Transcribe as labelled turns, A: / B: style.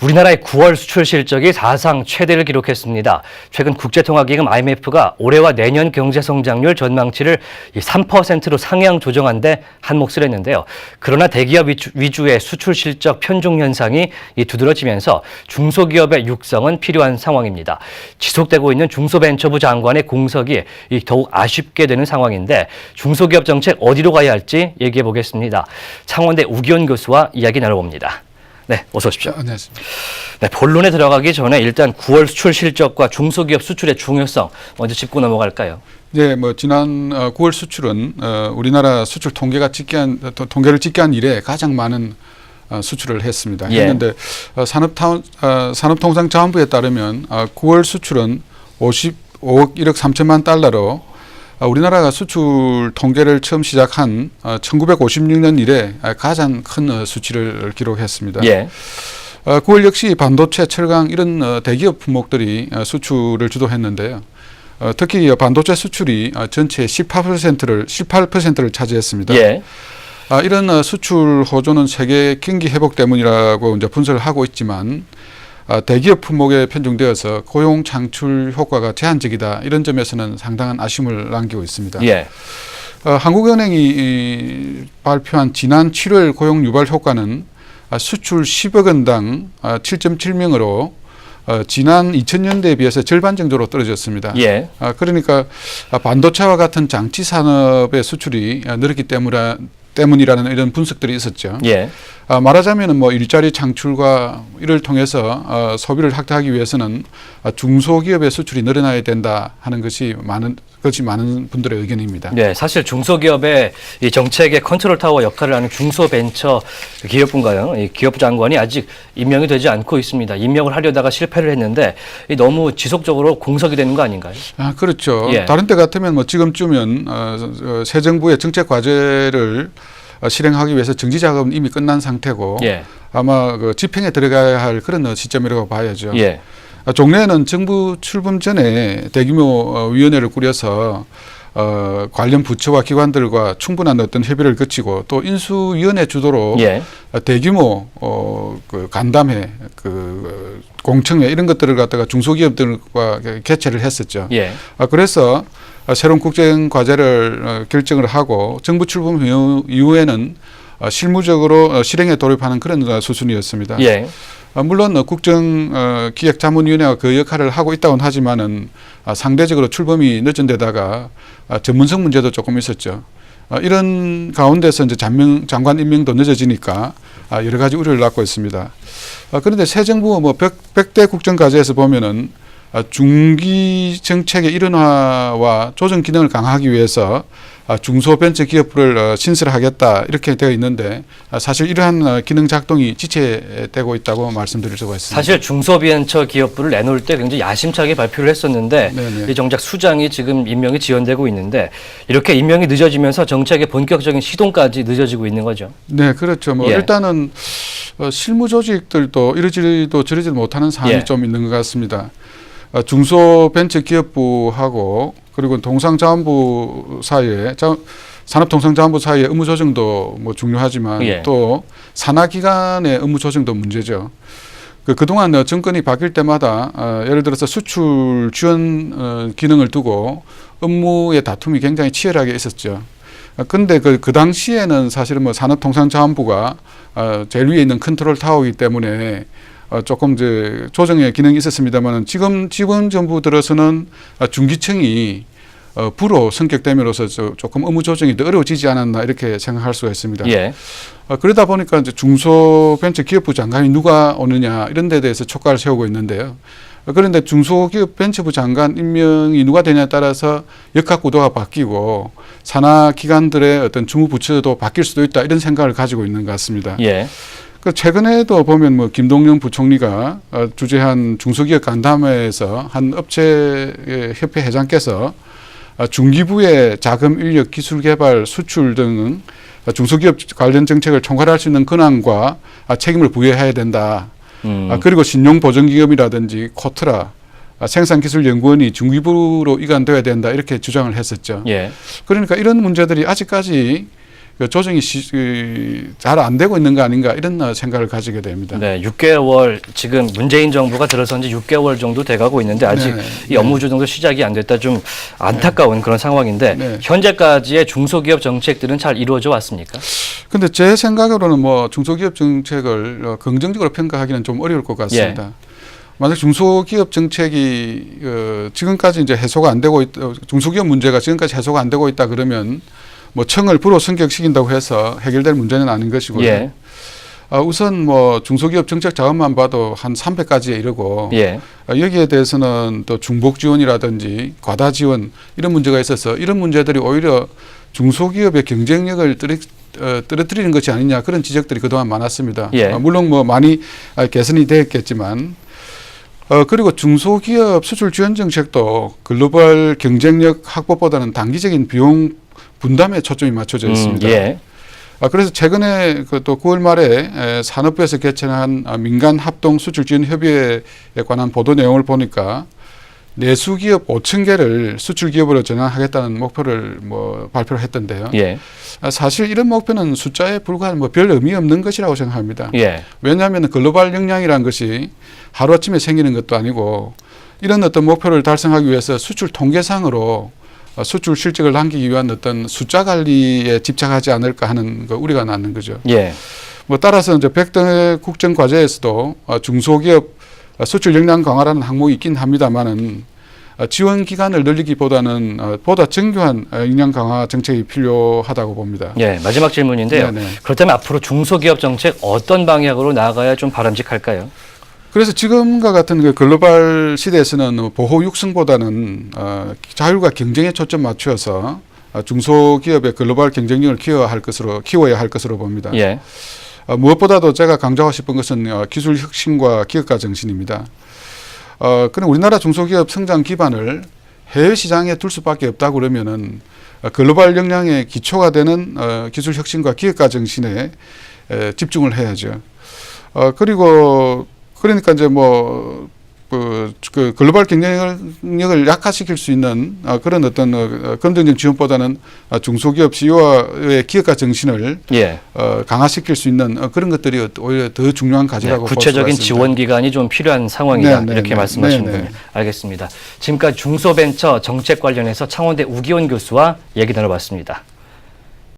A: 우리나라의 9월 수출 실적이 사상 최대를 기록했습니다. 최근 국제통화기금 IMF가 올해와 내년 경제 성장률 전망치를 3%로 상향 조정한 데 한몫을 했는데요. 그러나 대기업 위주의 수출 실적 편중 현상이 두드러지면서 중소기업의 육성은 필요한 상황입니다. 지속되고 있는 중소벤처부 장관의 공석이 더욱 아쉽게 되는 상황인데 중소기업 정책 어디로 가야 할지 얘기해 보겠습니다. 창원대 우기원 교수와 이야기 나눠봅니다. 네, 어서 오십시오.
B: 안녕하십니까.
A: 네, 본론에 들어가기 전에 일단 9월 수출 실적과 중소기업 수출의 중요성 먼저 짚고 넘어갈까요?
B: 네, 지난 9월 수출은 우리나라 수출 통계를 집계한 이래 가장 많은 수출을 했습니다.
A: 예.
B: 했는데 산업통상자원부에 따르면 9월 수출은 55억 1억 3천만 달러로 우리나라가 수출 통계를 처음 시작한 1956년 이래 가장 큰 수치를 기록했습니다.
A: 예.
B: 9월 역시 반도체, 철강 이런 대기업 품목들이 수출을 주도했는데요. 특히 반도체 수출이 전체 18%를 차지했습니다.
A: 예.
B: 이런 수출 호조는 세계 경기 회복 때문이라고 이제 분석을 하고 있지만 대기업 품목에 편중되어서 고용 창출 효과가 제한적이다. 이런 점에서는 상당한 아쉬움을 남기고 있습니다.
A: 예.
B: 한국은행이 발표한 지난 7월 고용 유발 효과는 수출 10억 원당 7.7명으로 지난 2000년대에 비해서 절반 정도로 떨어졌습니다.
A: 예.
B: 그러니까 반도체와 같은 장치 산업의 수출이 늘었기 때문이라는 이런 분석들이 있었죠.
A: 예.
B: 말하자면 일자리 창출과 이를 통해서 소비를 확대하기 위해서는 중소기업의 수출이 늘어나야 된다 하는 것이 많은 분들의 의견입니다.
A: 네, 사실 중소기업의 이 정책의 컨트롤 타워 역할을 하는 중소벤처 기업부인가요? 이 기업부 장관이 아직 임명이 되지 않고 있습니다. 임명을 하려다가 실패를 했는데 너무 지속적으로 공석이 되는 거 아닌가요?
B: 그렇죠.
A: 예.
B: 다른 때 같으면 지금쯤은 새 정부의 정책 과제를 실행하기 위해서 정지 작업은 이미 끝난 상태고
A: 예.
B: 아마 집행에 들어가야 할 그런 시점이라고 봐야죠.
A: 예.
B: 종래에는 정부 출범 전에 대규모 위원회를 꾸려서 관련 부처와 기관들과 충분한 어떤 협의를 거치고 또 인수위원회 주도로
A: 예.
B: 대규모 간담회, 공청회 이런 것들을 갖다가 중소기업들과 개최를 했었죠.
A: 예.
B: 그래서 새로운 국정 과제를 결정을 하고 정부 출범 이후에는 실무적으로 실행에 돌입하는 그런 수순이었습니다.
A: 예.
B: 물론 국정기획자문위원회가 그 역할을 하고 있다고는 하지만은 상대적으로 출범이 늦은 데다가 전문성 문제도 조금 있었죠. 이런 가운데서 이제 장관 임명도 늦어지니까 여러 가지 우려를 낳고 있습니다. 그런데 새 정부 100대 국정과제에서 보면은 중기 정책의 일원화와 조정 기능을 강화하기 위해서 중소벤처기업부를 신설하겠다 이렇게 되어 있는데 사실 이러한 기능 작동이 지체되고 있다고 말씀드릴 수가 있습니다.
A: 사실 중소벤처기업부를 내놓을 때 굉장히 야심차게 발표를 했었는데 이 정작 수장이 지금 임명이 지연되고 있는데 이렇게 임명이 늦어지면서 정책의 본격적인 시동까지 늦어지고 있는 거죠.
B: 네, 그렇죠.
A: 예.
B: 일단은 실무 조직들도 이러지도 저러지도 못하는 상황이
A: 예.
B: 좀 있는 것 같습니다. 중소벤처기업부하고 그리고 통상자원부 사이에 산업통상자원부 사이의 업무 조정도 중요하지만
A: 예.
B: 또 산하기관의 업무 조정도 문제죠. 그동안 정권이 바뀔 때마다 예를 들어서 수출 지원 기능을 두고 업무의 다툼이 굉장히 치열하게 있었죠. 근데 그 당시에는 사실은 산업통상자원부가 제일 위에 있는 컨트롤 타워이기 때문에 조금 조정의 기능이 있었습니다만 지금 정부 들어서는 중기청이 부로 성격됨으로써 조금 업무 조정이 더 어려워지지 않았나 이렇게 생각할 수가 있습니다.
A: 예.
B: 그러다 보니까 이제 중소벤처기업부 장관이 누가 오느냐 이런 데 대해서 촉각을 세우고 있는데요. 그런데 중소기업벤처부 장관 임명이 누가 되냐에 따라서 역학구도가 바뀌고 산하기관들의 어떤 주무부처도 바뀔 수도 있다 이런 생각을 가지고 있는 것 같습니다.
A: 예.
B: 최근에도 보면 김동연 부총리가 주재한 중소기업 간담회에서 한 업체 협회 회장께서 중기부의 자금, 인력, 기술 개발, 수출 등 중소기업 관련 정책을 총괄할 수 있는 권한과 책임을 부여해야 된다. 그리고 신용보증기금이라든지 코트라, 생산기술연구원이 중기부로 이관되어야 된다 이렇게 주장을 했었죠.
A: 예.
B: 그러니까 이런 문제들이 아직까지 그 조정이 잘 안 되고 있는 거 아닌가 이런 생각을 가지게 됩니다.
A: 네, 6개월 지금 문재인 정부가 들어선 지 6개월 정도 돼가고 있는데 아직
B: 네,
A: 이 업무 조정도 시작이 안 됐다 좀 안타까운 그런 상황인데
B: 네.
A: 현재까지의 중소기업 정책들은 잘 이루어져 왔습니까?
B: 근데 제 생각으로는 뭐 중소기업 정책을 긍정적으로 평가하기는 좀 어려울 것 같습니다. 만약 중소기업 정책이 지금까지 이제 해소가 안 되고 중소기업 문제가 지금까지 해소가 안 되고 있다 그러면 뭐 청을 불호 승격시킨다고 해서 해결될 문제는 아닌 것이고요.
A: 예.
B: 우선 뭐 중소기업 정책 자원만 봐도 한 300가지에 이르고
A: 예.
B: 여기에 대해서는 또 중복 지원이라든지 과다 지원 이런 문제가 있어서 이런 문제들이 오히려 중소기업의 경쟁력을 떨어뜨리는 것이 아니냐 그런 지적들이 그동안 많았습니다.
A: 예.
B: 물론 뭐 많이 개선이 됐겠지만 그리고 중소기업 수출 지원 정책도 글로벌 경쟁력 확보보다는 단기적인 비용 분담에 초점이 맞춰져 있습니다.
A: 예.
B: 그래서 최근에 또 9월 말에 산업부에서 개최한 민간 합동 수출 지원 협의회에 관한 보도 내용을 보니까 내수기업 5천 개를 수출 기업으로 전환하겠다는 목표를 뭐 발표를 했던데요.
A: 예.
B: 사실 이런 목표는 숫자에 불과한 뭐 별 의미 없는 것이라고 생각합니다.
A: 예.
B: 왜냐하면 글로벌 역량이라는 것이 하루아침에 생기는 것도 아니고 이런 어떤 목표를 달성하기 위해서 수출 통계상으로 수출 실적을 남기기 위한 어떤 숫자 관리에 집착하지 않을까 하는 우려가 나는 거죠.
A: 예.
B: 뭐 따라서 이제 백등의 국정 과제에서도 중소기업 수출 역량 강화라는 항목이 있긴 합니다만은 지원 기간을 늘리기보다는 보다 정교한 역량 강화 정책이 필요하다고 봅니다.
A: 예. 마지막 질문인데요.
B: 네네.
A: 그렇다면 앞으로 중소기업 정책 어떤 방향으로 나아가야 좀 바람직할까요?
B: 그래서 지금과 같은 그 글로벌 시대에서는 보호 육성보다는 자율과 경쟁에 초점 맞추어서 중소기업의 글로벌 경쟁력을 키워야 할 것으로 봅니다.
A: 예.
B: 무엇보다도 제가 강조하고 싶은 것은 기술 혁신과 기업가 정신입니다. 그럼 우리나라 중소기업 성장 기반을 해외 시장에 둘 수밖에 없다 그러면은 글로벌 역량의 기초가 되는 기술 혁신과 기업가 정신에 집중을 해야죠. 그러니까 이제 뭐 그 글로벌 경쟁력을 약화시킬 수 있는 그런 어떤 긍정적 지원보다는 중소기업 CEO의 기업가 정신을
A: 예.
B: 강화시킬 수 있는 그런 것들이 오히려 더 중요한 과제라고 볼 수가
A: 구체적인
B: 있습니다.
A: 지원 기간이 좀 필요한 상황이다.
B: 네,
A: 이렇게
B: 네,
A: 말씀하시는군요.
B: 네, 네.
A: 알겠습니다. 지금까지 중소벤처 정책 관련해서 창원대 우기원 교수와 얘기 나눠봤습니다.